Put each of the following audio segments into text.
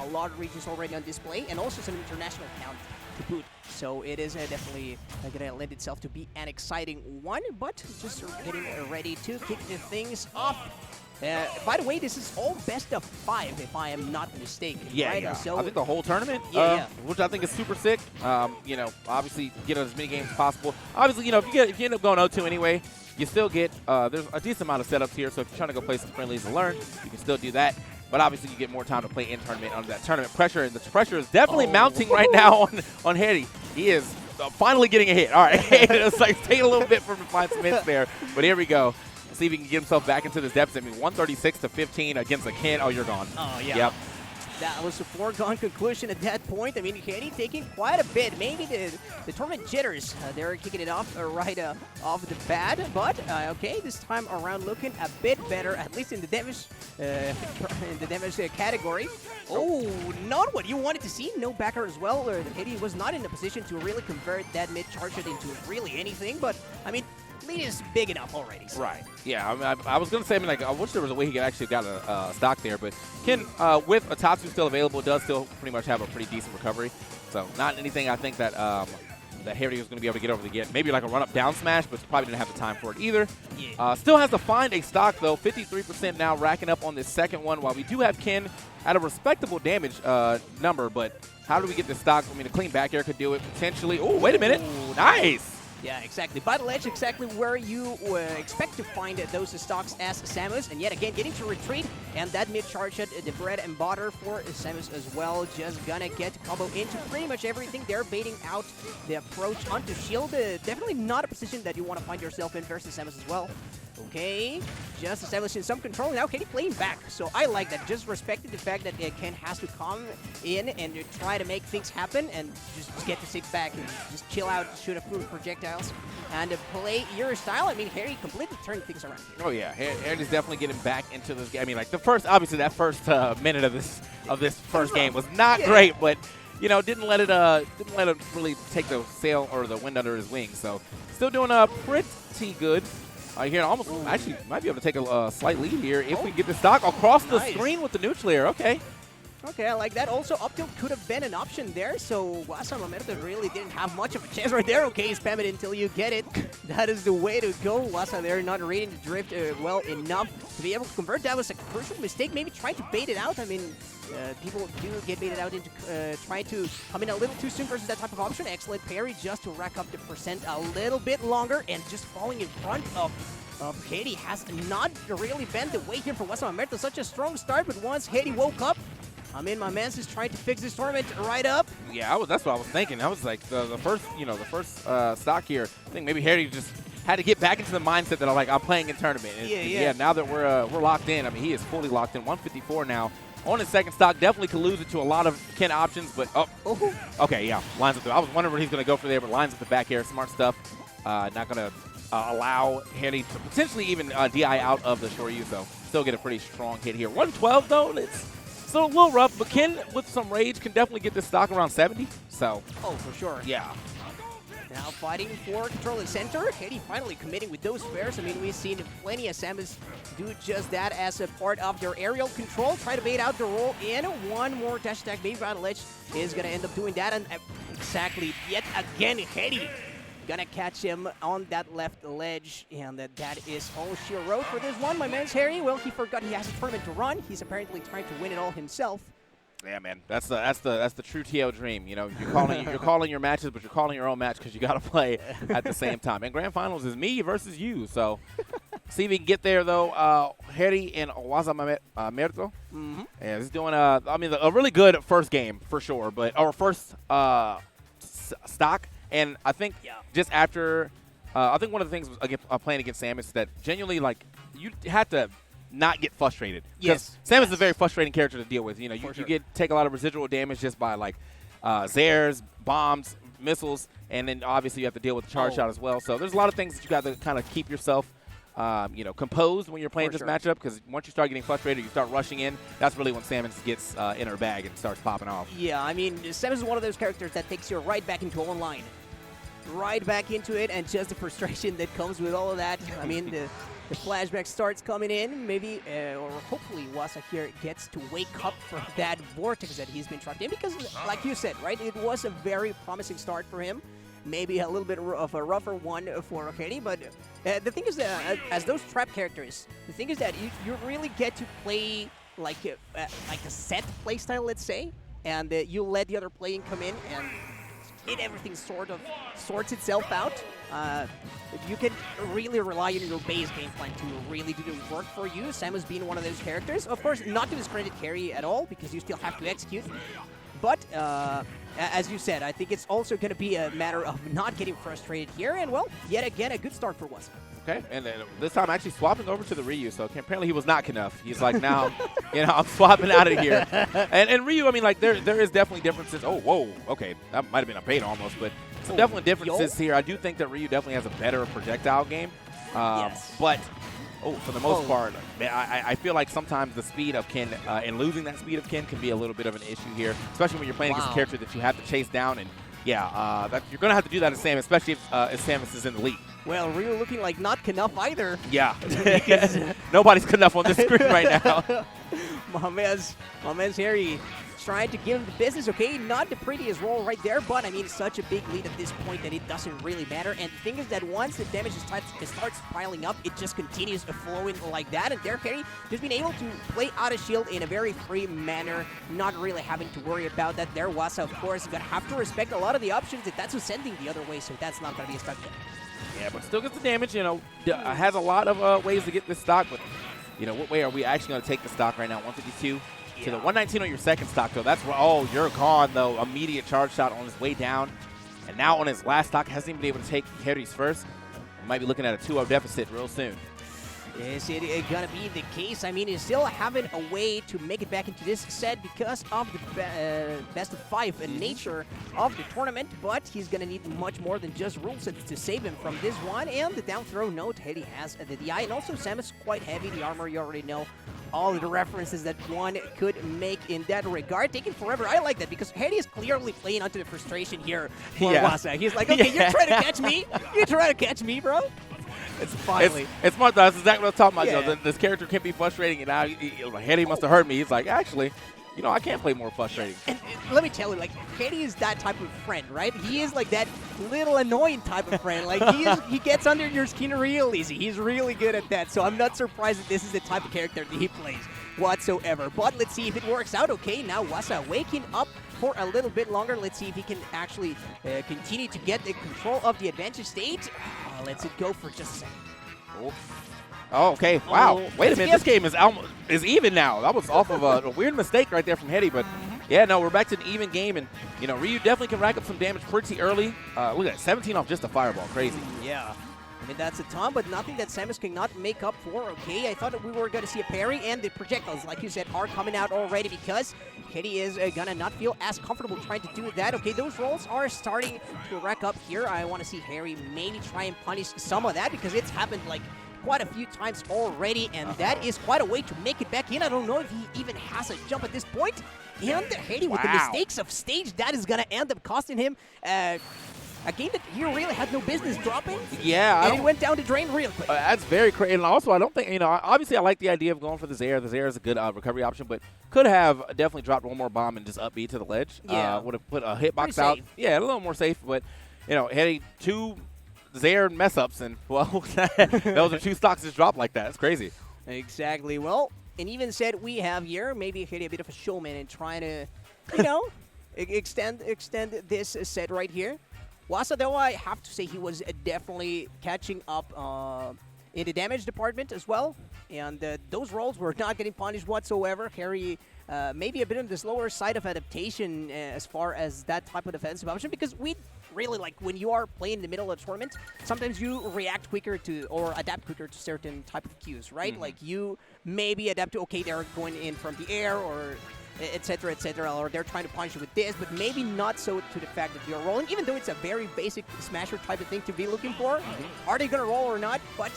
a lot of regions already on display, and also some international count to boot. So it is definitely going to lend itself to be an exciting one, but just getting ready to kick the things off. By the way, this is all best of 5, if I am not mistaken. Yeah, right? yeah. So I think the whole tournament, which I think is super sick. You know, obviously get as many games as possible. Obviously, you know, if you end up going 0-2 anyway, you still get there's a decent amount of setups here. So if you're trying to go play some friendlies and learn, you can still do that. But obviously, you get more time to play in tournament under that tournament pressure, and the pressure is definitely mounting right now on Jeri. He is finally getting a hit. All right, it's like taking a little bit from the find some hits there, but here we go. See if he can get himself back into this deficit. I mean, 136-15 against a Ken. Oh, you're gone. Oh, yeah. Yep. That was a foregone conclusion at that point. I mean, Jeri taking quite a bit. Maybe the tournament jitters, they're kicking it off right off the bat. But, okay, this time around looking a bit better, at least in the damage category. Oh, not what you wanted to see. No backer as well. Jeri was not in a position to really convert that mid-charge into really anything. But, I mean, lead is big enough already. So. Right. Yeah. I mean, I was going to say, I mean, like, I wish there was a way he could actually got a stock there, but Ken, with Atatsu still available, does still pretty much have a pretty decent recovery. So not anything I think that that Jeri was going to be able to get over the get. Maybe like a run-up down smash, but probably didn't have the time for it either. Yeah. Still has to find a stock, though. 53% now racking up on this second one, while we do have Ken at a respectable damage number, but how do we get this stock? I mean, a clean back air could do it potentially. Oh, wait a minute. Ooh, nice. Yeah, exactly. Battle Edge, exactly where you expect to find those stocks as Samus. And yet again, getting to retreat. And that mid-charge hit, the bread and butter for Samus as well. Just gonna get combo into pretty much everything. They're baiting out the approach onto shield. Definitely not a position that you want to find yourself in versus Samus as well. Okay, just establishing some control. Now Kenny playing back, so I like that. Just respecting the fact that Ken has to come in and try to make things happen and just get to sit back and just chill out, shoot a few projectiles, and play your style. I mean, Jeri completely turned things around here. Oh yeah, Jeri's definitely getting back into this game. I mean, like obviously that first minute of this first game was not great, but you know, didn't let it really take the sail or the wind under his wings. So still doing pretty good. Here, almost actually might be able to take a slight lead here if we get the stock across the screen with the neutral air. Okay. Okay, I like that. Also, up tilt could have been an option there, so Wazamamerto really didn't have much of a chance right there. Okay, spam it until you get it. That is the way to go. Waza there not reading the drift well enough to be able to convert. That was a crucial mistake. Maybe trying to bait it out. I mean, people do get baited out into trying to come in a little too soon versus that type of option. Excellent parry just to rack up the percent a little bit longer, and just falling in front of Jeri has not really been the way here for Wazamamerto. Such a strong start, but once Jeri woke up, I mean, my man's just trying to fix this tournament right up. Yeah, that's what I was thinking. I was like, the first stock here, I think maybe Jeri just had to get back into the mindset that I'm playing in tournament. And, yeah. Now that we're locked in, I mean, he is fully locked in. 154 now. On his second stock, definitely could lose it to a lot of Ken options, but okay, yeah, lines up. I was wondering where he's going to go for there, but lines up the back air, smart stuff. Not going to allow Jeri to potentially even DI out of the Shoryu, so still get a pretty strong hit here. 112 though, it's still a little rough, but Ken, with some rage, can definitely get this stock around 70. So, for sure. Yeah. Now fighting for control in center. Jeri finally committing with those spares. I mean, we've seen plenty of Samus do just that as a part of their aerial control. Try to bait out the roll in. One more dash attack. Maybe Battle Edge is going to end up doing that. And exactly, yet again, Jeri gonna catch him on that left ledge, and that is all she wrote for this one. My man's Jeri, well, he forgot he has a tournament to run. He's apparently trying to win it all himself. Yeah, man, that's the true TL dream. You know, you're calling your matches, but you're calling your own match because you got to play at the same time. And grand finals is me versus you. So see if we can get there though. Jeri and Wazamamerto. Yeah, he's doing a really good first game for sure, but our first stock. And I think just after, I think one of the things playing against Samus is that genuinely, like, you had to not get frustrated. Yes. Samus is a very frustrating character to deal with. You know, you take a lot of residual damage just by, like, Zairs, bombs, missiles, and then obviously you have to deal with the charge shot as well. So there's a lot of things that you got to kind of keep yourself, composed when you're playing this matchup, because once you start getting frustrated, you start rushing in. That's really when Samus gets in her bag and starts popping off. Yeah, I mean, Samus is one of those characters that takes you right back into online. Right back into it, and just the frustration that comes with all of that. I mean, The flashback starts coming in. Maybe, or hopefully, Waza here gets to wake up from that vortex that he's been trapped in. Because, like you said, right, it was a very promising start for him. Maybe a little bit of a rougher one for Jeri, but the thing is that as those trap characters, the thing is that you really get to play like a set playstyle, let's say, and you let the other playing come in and everything sort of sorts itself out. You can really rely on your base game plan to really do the work for you. Samus being one of those characters. Of course, not to discredit Jeri at all, because you still have to execute. But, as you said, I think it's also going to be a matter of not getting frustrated here. And, well, yet again, a good start for Waza. Okay, and then this time actually swapping over to the Ryu, so apparently he was not Knuff. He's like, now, I'm swapping out of here. And Ryu, I mean, like, there is definitely differences. Oh, whoa, okay, that might have been a bait almost, but some definitely differences here. I do think that Ryu definitely has a better projectile game. Yes. But, for the most part, I feel like sometimes the speed of Ken and losing that speed of Ken can be a little bit of an issue here, especially when you're playing against a character that you have to chase down. And, yeah, you're going to have to do that as Samus, especially if Samus is in the lead. Well, Ryu looking like not Knuff either. Yeah. Nobody's Knuff on this screen right now. My man's Jeri trying to give him the business. Okay, not the prettiest roll right there, but I mean, such a big lead at this point that it doesn't really matter. And the thing is that once the damage starts piling up, it just continues flowing like that. And there, Jeri just been able to play out of shield in a very free manner, not really having to worry about that. There, Waza, of course, going to have to respect a lot of the options that that's sending the other way, so that's not going to be a stuck there. Yeah, but still gets the damage, has a lot of ways to get this stock, but, what way are we actually going to take the stock right now? 152 to the 119 on your second stock, though. That's where, you're gone, though. Immediate charge shot on his way down. And now on his last stock, hasn't even been able to take Jeri's first. We might be looking at a 2-0 deficit real soon. Is it gonna be the case? I mean, he's still having a way to make it back into this set because of the best of 5 nature of the tournament, but he's gonna need much more than just rule sets to save him from this one. And the down throw note, Jeri has the DI, and also Samus quite heavy. The armor, you already know all of the references that one could make in that regard. Taking forever, I like that because Jeri is clearly playing onto the frustration here for Waza. He's like, okay, you're trying to catch me? You're trying to catch me, bro? It's finally. It's smart, though. That's exactly what I was talking about. Yeah. This character can be frustrating, and now Jeri must have hurt me. He's like, actually, I can't play more frustrating. And let me tell you, like, Jeri is that type of friend, right? He is like that little annoying type of friend. Like, he gets under your skin real easy. He's really good at that. So I'm not surprised that this is the type of character that he plays whatsoever. But let's see if it works out. Okay, now Waza waking up for a little bit longer. Let's see if he can actually continue to get the control of the advantage stage. Let's go for just a second. Oh, okay. Wow. Wait a minute. This game is even now. That was off of a weird mistake right there from Jeri. But, yeah, no, we're back to an even game. And, Ryu definitely can rack up some damage pretty early. Look at that. 17 off just a fireball. Crazy. Yeah. I mean, that's a ton, but nothing that Samus cannot make up for. Okay, I thought that we were going to see a parry, and the projectiles, like you said, are coming out already because Jeri is going to not feel as comfortable trying to do that. Okay, those rolls are starting to rack up here. I want to see Jeri maybe try and punish some of that because it's happened, like, quite a few times already, and that is quite a way to make it back in. I don't know if he even has a jump at this point. And Jeri with the mistakes of stage, that is going to end up costing him a game that he really had no business dropping. Yeah. And he went down the drain real quick. That's very crazy. And also, I don't think, obviously I like the idea of going for the Zaire. The Zaire is a good recovery option, but could have definitely dropped one more bomb and just up B to the ledge. Yeah. Would have put a hitbox out. Yeah, a little more safe, but, Jeri, 2 Zaire mess-ups, and, well, those are 2 stocks just dropped like that. It's crazy. Exactly. Well, and even said we have here, maybe Jeri a bit of a showman and trying to, extend this set right here. Waza, though, I have to say he was definitely catching up in the damage department as well. And those rolls were not getting punished whatsoever. Jeri maybe a bit on the slower side of adaptation as far as that type of defensive option, because we really, like, when you are playing in the middle of a tournament, sometimes you react quicker to or adapt quicker to certain type of cues, right? Like, you maybe adapt to, okay, they're going in from the air or etc., or they're trying to punish you with this, but maybe not so to the fact that you're rolling, even though it's a very basic smasher type of thing to be looking for. Are they going to roll or not? But,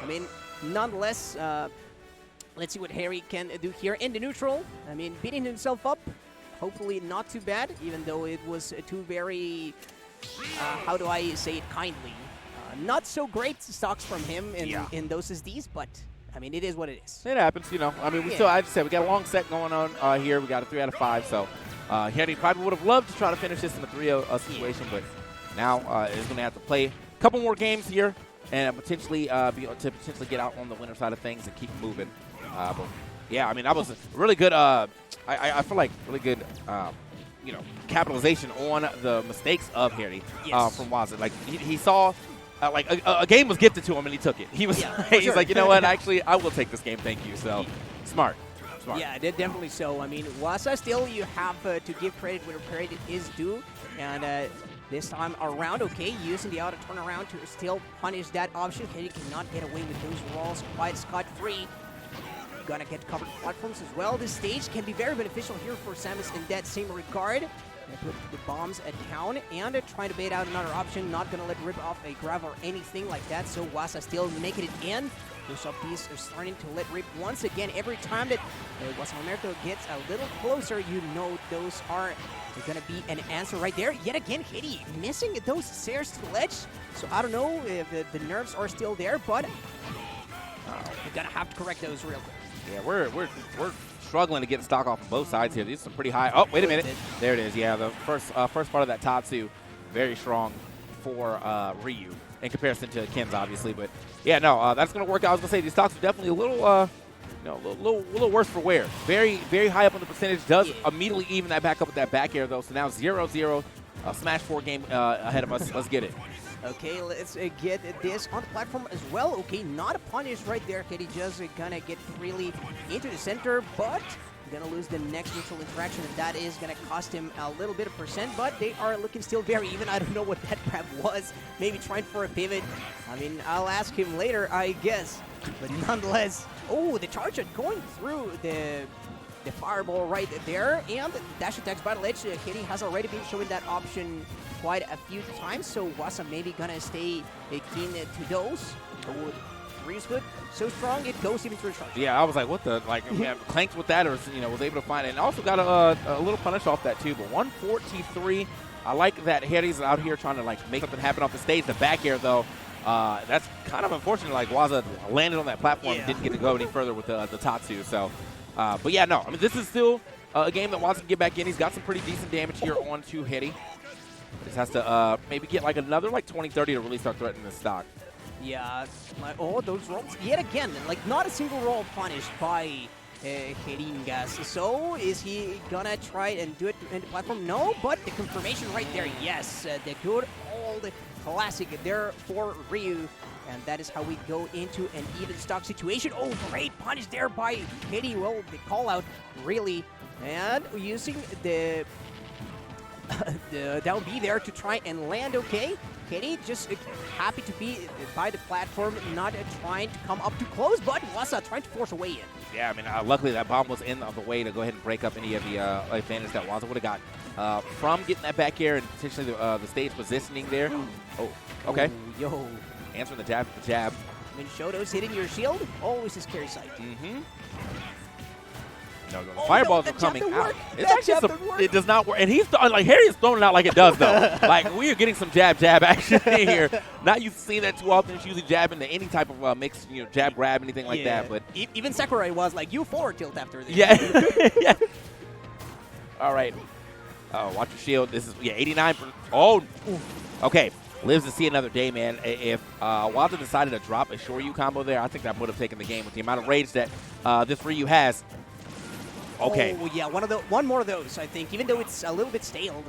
I mean, nonetheless, let's see what Jeri can do here in the neutral. I mean, beating himself up, hopefully not too bad, even though it was two very, how do I say it kindly, not so great stocks from him in those SDs, but I mean, it is what it is. It happens, you know. I mean, I just said, we got a long set going on here. We got a 3 out of 5, so Jeri probably would have loved to try to finish this in a 3-0 situation, but now is going to have to play a couple more games here and potentially be able to potentially get out on the winner side of things and keep moving. But yeah, I mean, that was really good. I feel like really good, you know, capitalization on the mistakes of Jeri from Waza. Like he saw. Like a game was gifted to him and he took it. He was he's like, you know what? Actually, I will take this game. Thank you. So smart. Yeah, definitely so. I mean, Waza still you have to give credit where credit is due, and this time around, okay, using the auto turnaround to still punish that option. He cannot get away with those rolls quite scot-free. Gonna get covered platforms as well. This stage can be very beneficial here for Samus in that same regard. Put the bombs at town and trying to bait out another option. Not going to let rip off a grab or anything like that. So Waza still making it in. Those up piece are starting to let rip once again. Every time that Wazamamerto gets a little closer, you know those are going to be an answer right there. Yet again, Jeri missing those stairs to the ledge. So I don't know if the nerves are still there, but we're going to have to correct those real quick. Yeah, we're struggling to get stock off on both sides here. These are some pretty high. Oh, wait a minute. There it is. Yeah, the first part of that Tatsu, very strong for Ryu in comparison to Ken's, obviously. But yeah, no, that's going to work out. I was going to say these stocks are definitely a little, little worse for wear. Very, very high up on the percentage. Does immediately even that back up with that back air though. So now 0-0, Smash 4 game ahead of us. Let's get it. Okay, let's get this on the platform as well. Okay, not a punish right there. Jeri just gonna get really into the center, but gonna lose the next neutral interaction, and that is gonna cost him a little bit of percent, but they are looking still very even. I don't know what that grab was. Maybe trying for a pivot. I mean, I'll ask him later, I guess. But nonetheless, oh, the charge going through the fireball right there, and dash attacks by the ledge. Jeri has already been showing that option quite a few times, so Waza maybe gonna stay keen to those. Oh, Ryu's good, so strong it goes even through the charge. Yeah, I was like, what the, like, clanked with that, or was able to find it, and also got a little punish off that too. But 143, I like that Jeri's out here trying to like make something happen off the stage. The back air though, that's kind of unfortunate. Like Waza landed on that platform, and didn't get to go any further with the Tatsu. So, but yeah, no, I mean this is still a game that Waza can get back in. He's got some pretty decent damage here onto Jeri. Just has to maybe get like another like 20-30 to really start threatening the stock. Yeah, like, oh, those rolls yet again, like not a single roll punished by Jeringas. So is he gonna try and do it in the platform? No, but the confirmation right there, yes, the good old classic there for Ryu. And that is how we go into an even stock situation. Oh, great punish there by Jeri. Well, the call out really, and using the down B there to try and land. Okay, Jeri just happy to be by the platform, not trying to come up too close, but Waza trying to force a way in. Yeah, I mean, luckily that bomb was in the way to go ahead and break up any of the advantage that Waza would have got from getting that back air and potentially the stage positioning there. Oh, okay. Oh, yo. Answering the jab with the jab. I mean, Shoto's hitting your shield, always his carry side. No, the fireballs are coming out. It does not work. And he's like, Jeri is throwing it out like it does, though. Like, we are getting some jab action here. Not used to see that too often. It's usually jab into any type of mix, jab, grab, anything like that. But even Sakurai was like, you forward tilt after this. Yeah. All right. Oh, watch your shield. This is, 89. Oh, okay. Lives to see another day, man. If Waza decided to drop a Shoryu combo there, I think that would have taken the game with the amount of rage that this Ryu has. Okay. Oh, yeah, one more of those, I think, even though it's a little bit staled.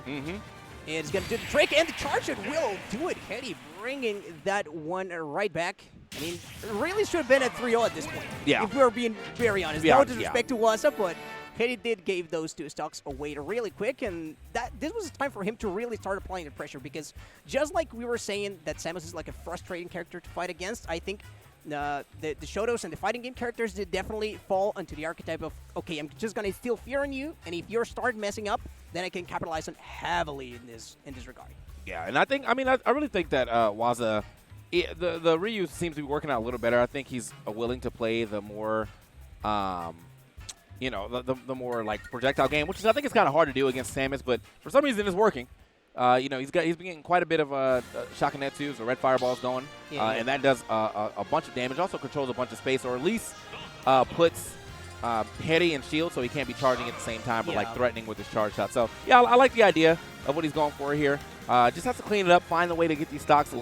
It's going to do the trick, and the charge it will do it. Jeri bringing that one right back. I mean, it really should have been at 3-0 at this point. Yeah. If we're being very honest. No disrespect to Waza, but Jeri did give those two stocks away really quick, and this was a time for him to really start applying the pressure, because just like we were saying that Samus is like a frustrating character to fight against, I think the Shotos and the fighting game characters did definitely fall into the archetype of, okay, I'm just going to instill fear in you, and if you start messing up, then I can capitalize on heavily in this regard. Yeah, and I really think that Waza, the Ryu seems to be working out a little better. I think he's willing to play the more, the more like projectile game, which is, I think it's kind of hard to do against Samus, but for some reason it's working. he's been getting quite a bit of Shakanetsus or red fireballs going, and that does a bunch of damage. Also controls a bunch of space, or at least puts Jeri in shield so he can't be charging at the same time, but like threatening with his charge shot. So yeah, I like the idea of what he's going for here. Just has to clean it up, find a way to get these stocks.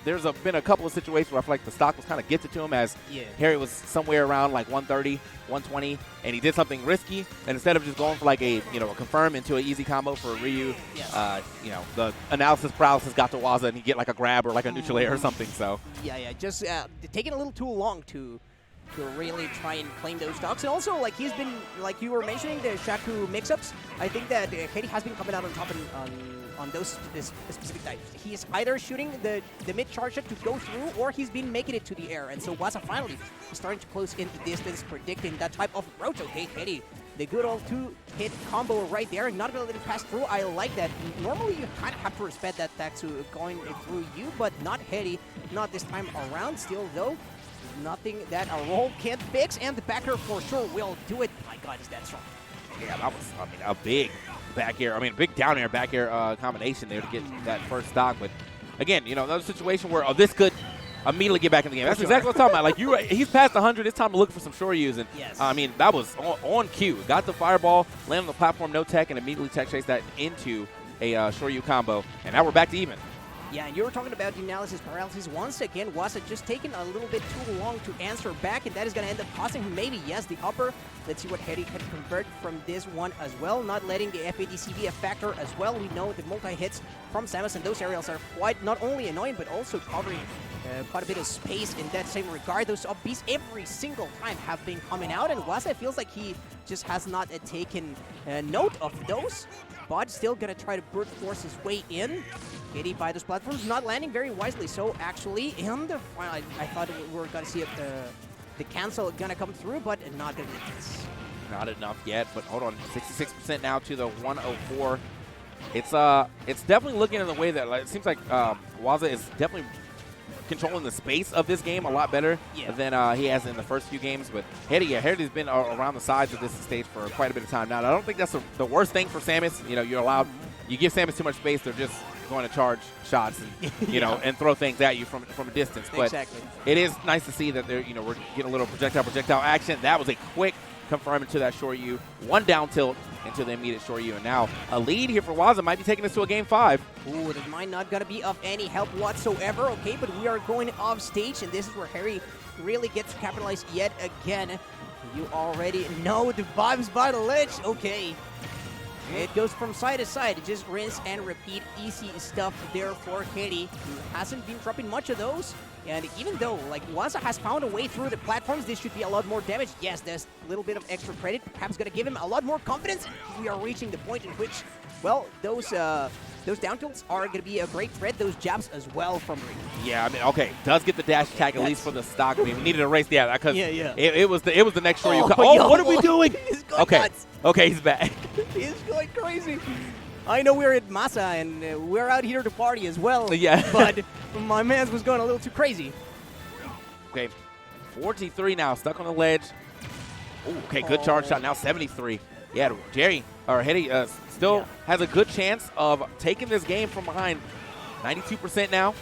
There's been a couple of situations where I feel like the stock was kind of gifted to him, as Jeri was somewhere around like 130, 120, and he did something risky. And instead of just going for like a confirm into an easy combo for Ryu, the analysis paralysis got to Waza and he get like a grab or like a neutral air or something. So just taking a little too long to really try and claim those stocks. And also, like, he's been, like you were mentioning, the Shaku mix-ups, I think that Jeri has been coming out on top on those specific types. He's either shooting the mid-charge shot to go through, or he's been making it to the air. And so Waza finally is starting to close in the distance, predicting that type of approach. Okay, Jeri, the good old two-hit combo right there, not going to let it pass through. I like that. Normally, you kind of have to respect that Tatsu going through you, but not Jeri, not this time around. Still, though, nothing that a roll can't fix, and the backer for sure will do it. My God, is that strong. Yeah, that was, a big back air. a big down air, back air combination there to get that first stock. But again, another situation where this could immediately get back in the game. That's exactly what I'm talking about. Like, he's past 100. It's time to look for some Shoryus. And that was on cue. Got the fireball, landed on the platform, no tech, and immediately tech chased that into a Shoryu combo. And now we're back to even. Yeah, and you were talking about the analysis paralysis. Once again, Waza just taking a little bit too long to answer back, and that is going to end up costing him maybe, the upper. Let's see what Jeri can convert from this one as well. Not letting the FADC be a factor as well. We know the multi-hits from Samus, and those aerials are quite not only annoying, but also covering quite a bit of space in that same regard. Those up Bs every single time have been coming out, and Waza feels like he just has not taken note of those, but still going to try to brute force his way in. Jeri by those platforms, not landing very wisely. So actually, in the final, I thought we were going to see the cancel going to come through, but not going to be this. Not enough yet, but hold on, 66% now to the 104. It's definitely looking in the way that it seems like Waza is definitely controlling the space of this game a lot better than he has in the first few games. But Jeri's been around the sides of this stage for quite a bit of time now. And I don't think that's the worst thing for Samus. You give Samus too much space, they're just going to charge shots and and throw things at you from a distance. But it is nice to see that we're getting a little projectile action. That was a quick confirm into that Shoryu. One down tilt into the immediate Shoryu. And now a lead here for Waza might be taking us to a game 5. Ooh, that might not going to be of any help whatsoever. Okay, but we are going off stage, and this is where Jeri really gets to capitalize yet again. You already know the vibes by the ledge. Okay. It goes from side to side. Just rinse and repeat. Easy stuff there for Jeri, who hasn't been dropping much of those. And even though, Waza has found a way through the platforms, this should be a lot more damage. Yes, there's a little bit of extra credit. Perhaps going to give him a lot more confidence. We are reaching the point in which, well, those down tilts are going to be a great threat. Those jabs as well from Ryu. Yeah, okay. Does get the dash attack at least for the stock. We needed a race, because it was the next Shoryu. What are we doing? Nuts. Okay, he's back. He's going crazy. I know we're at Maza, and we're out here to party as well. Yeah. But my man was going a little too crazy. Okay, 43 now, stuck on the ledge. Ooh, okay, good charge shot. Now 73. Yeah, Jeri still has a good chance of taking this game from behind. 92% now.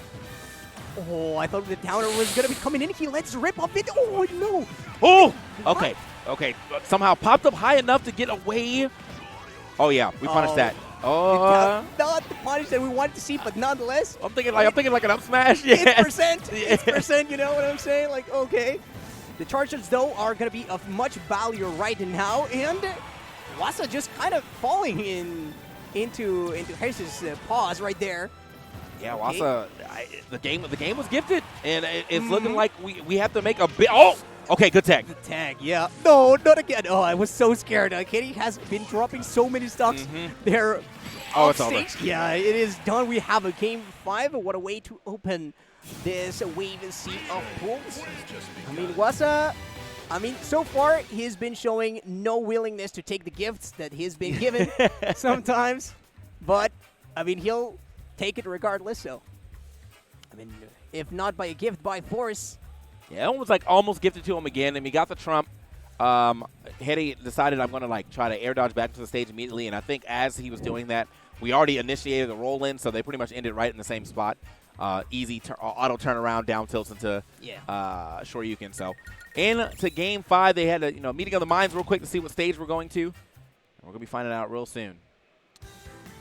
Oh, I thought the downer was going to be coming in. He lets rip off it. Oh, no. Oh, okay. Okay, somehow popped up high enough to get away. Oh, yeah, we punished that. Not the punish that we wanted to see, but nonetheless. I'm thinking like an up smash. Yeah. It's percent, you know what I'm saying? Like, okay. The charges, though, are going to be of much value right now, and Waza just kind of falling into Jeri's paws right there. Yeah, Waza, the game was gifted, and it's looking like we have to make a bit. Oh, okay, good tag. Good tag, yeah. No, not again. Oh, I was so scared. Jeri has been dropping so many stocks there. Oh, it's over. Yeah, it is done. We have a game 5. What a way to open this wave sea of pools. Waza, so far he's been showing no willingness to take the gifts that he's been given sometimes, but he'll take it regardless. So, if not by a gift, by force. Yeah, it was almost gifted to him again, and he got the trump. Jeri decided I'm going to like try to air dodge back to the stage immediately, and I think as he was doing that, we already initiated the roll in, so they pretty much ended right in the same spot. Easy auto turnaround, down tilts into Shoryuken. So into game 5, they had a meeting of the minds real quick to see what stage we're going to. We're going to be finding out real soon.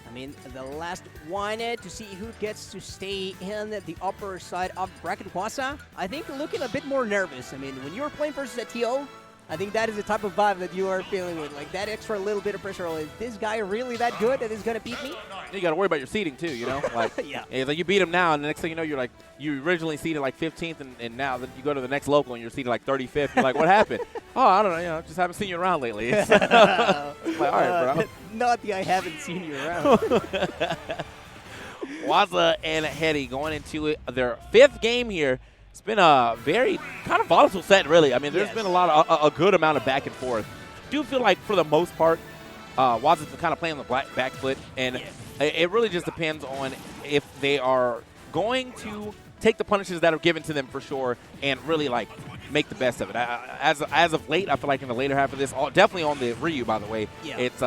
I mean, the last one to see who gets to stay in the upper side of bracket. Waza, I think, looking a bit more nervous. I mean, when you were playing versus a TO, I think that is the type of vibe that you are feeling with. Like, that extra little bit of pressure. Is this guy really that good that is going to beat me? You got to worry about your seeding, too, you know? Like, yeah. It's like you beat him now, and the next thing you know, you're like, you originally seeded like 15th, and now that you go to the next local and you're seeded like 35th. You're like, what happened? Oh, I don't know. Just haven't seen you around lately. It's like, all right, bro. Not the I haven't seen you around. Waza and Jeri going into their 5th game here. It's been a very kind of volatile set, really. I mean, there's been a lot of a good amount of back and forth. I do feel like, for the most part, Waza's kind of playing the back foot, and it really just depends on if they are going to take the punishes that are given to them for sure and really, like, make the best of it. As of late, I feel like in the later half of this, definitely on the Ryu, by the way, it's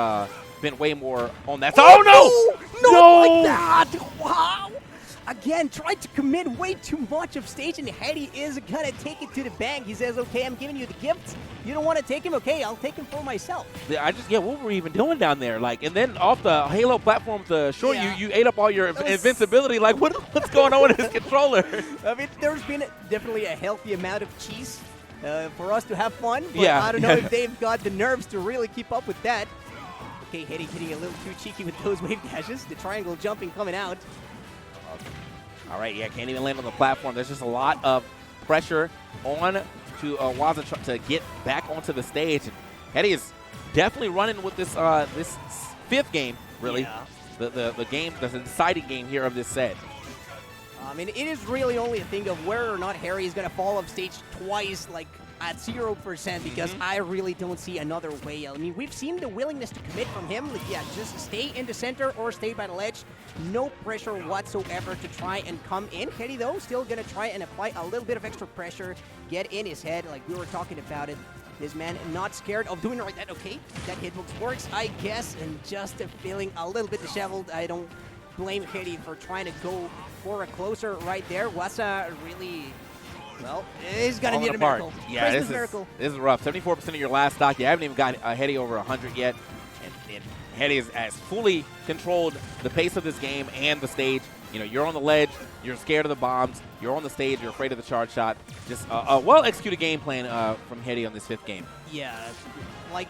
been way more on that. Oh, no! Not like that! Wow! Again, tried to commit way too much of stage, and Jeri is going to take it to the bank. He says, okay, I'm giving you the gift. You don't want to take him? Okay, I'll take him for myself. What were we even doing down there? Like, and then off the Halo platform to you ate up all your invincibility. Like, what's going on with his controller? I mean, there's been definitely a healthy amount of cheese for us to have fun, but I don't know if they've got the nerves to really keep up with that. Okay, Jeri getting a little too cheeky with those wave dashes. The triangle jumping coming out. All right, can't even land on the platform. There's just a lot of pressure on to Waza to get back onto the stage. And Jeri is definitely running with this this 5th game, really. Yeah. The deciding game here of this set. I mean, it is really only a thing of whether or not Jeri is going to fall off stage twice, like at 0%, because I really don't see another way. I mean, we've seen the willingness to commit from him. Like, just stay in the center or stay by the ledge. No pressure whatsoever to try and come in. Jeri, though, still going to try and apply a little bit of extra pressure, get in his head, like we were talking about it. This man not scared of doing it like that. Okay, that hitbox works, I guess, and just feeling a little bit disheveled. I don't blame Jeri for trying to go for a closer right there. Waza really... Well, he's going to need a miracle. Yeah, this is rough. 74% of your last stock. You haven't even got Jeri over 100 yet. And Jeri has fully controlled the pace of this game and the stage. You know, you're on the ledge. You're scared of the bombs. You're on the stage. You're afraid of the charge shot. Just a well-executed game plan from Jeri on this 5th game. Yeah, like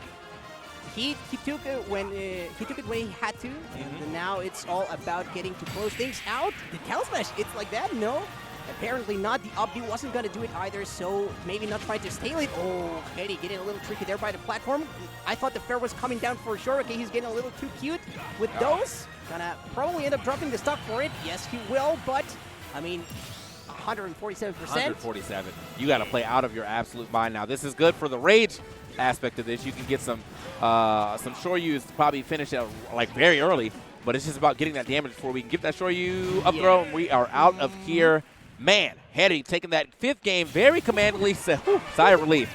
he took it when he had to, and now it's all about getting to close things out. The Cal Smash, it's like that? No. Apparently not. The up B wasn't going to do it either, so maybe not trying to stay late. Oh, Jeri getting a little tricky there by the platform. I thought the fair was coming down for sure. Okay, he's getting a little too cute with those. Gonna probably end up dropping the stock for it. Yes, he will, but, I mean, 147%. 147. You got to play out of your absolute mind now. This is good for the rage aspect of this. You can get some Shoryus to probably finish out like very early, but it's just about getting that damage before we can get that Shoryu up throw, and we are out of here. Man, Jeri taking that 5th game very commandingly. Sigh of relief.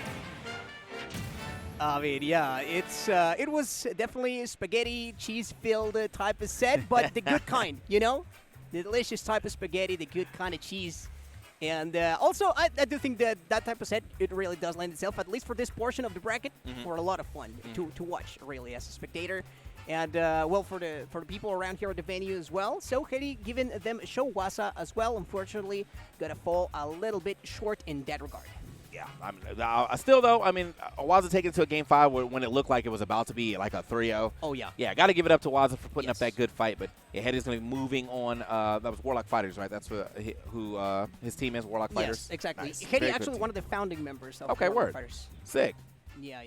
I mean, yeah, it was definitely spaghetti cheese-filled type of set, but the good kind, you know? The delicious type of spaghetti, the good kind of cheese. And also, I do think that type of set, it really does lend itself, at least for this portion of the bracket, for a lot of fun to watch, really, as a spectator. And, well, for the people around here at the venue as well. So, Jeri giving them a show. Waza as well, unfortunately, going to fall a little bit short in that regard. Yeah, I mean, still, though, I mean, Waza taking it to a game 5 when it looked like it was about to be like a 3-0. Oh, yeah. Yeah, got to give it up to Waza for putting up that good fight. But Jeri's going to be moving on. That was Warlock Fighters, right? That's who his team is, Warlock Fighters. Yes, exactly. Nice. Jeri actually one of the founding members of Warlock Fighters. Sick. Yeah.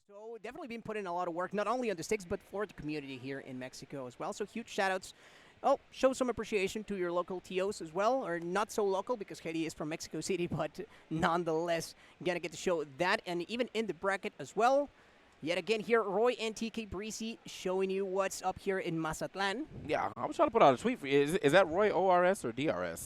So definitely been putting a lot of work, not only on the sticks, but for the community here in Mexico as well. So huge shout-outs. Oh, show some appreciation to your local TOs as well, or not so local because Jeri is from Mexico City, but nonetheless, going to get to show that, and even in the bracket as well. Yet again here, Roy and TK Breezy showing you what's up here in Mazatlan. Yeah, I was trying to put out a tweet for you. Is that Roy ORS or DRS?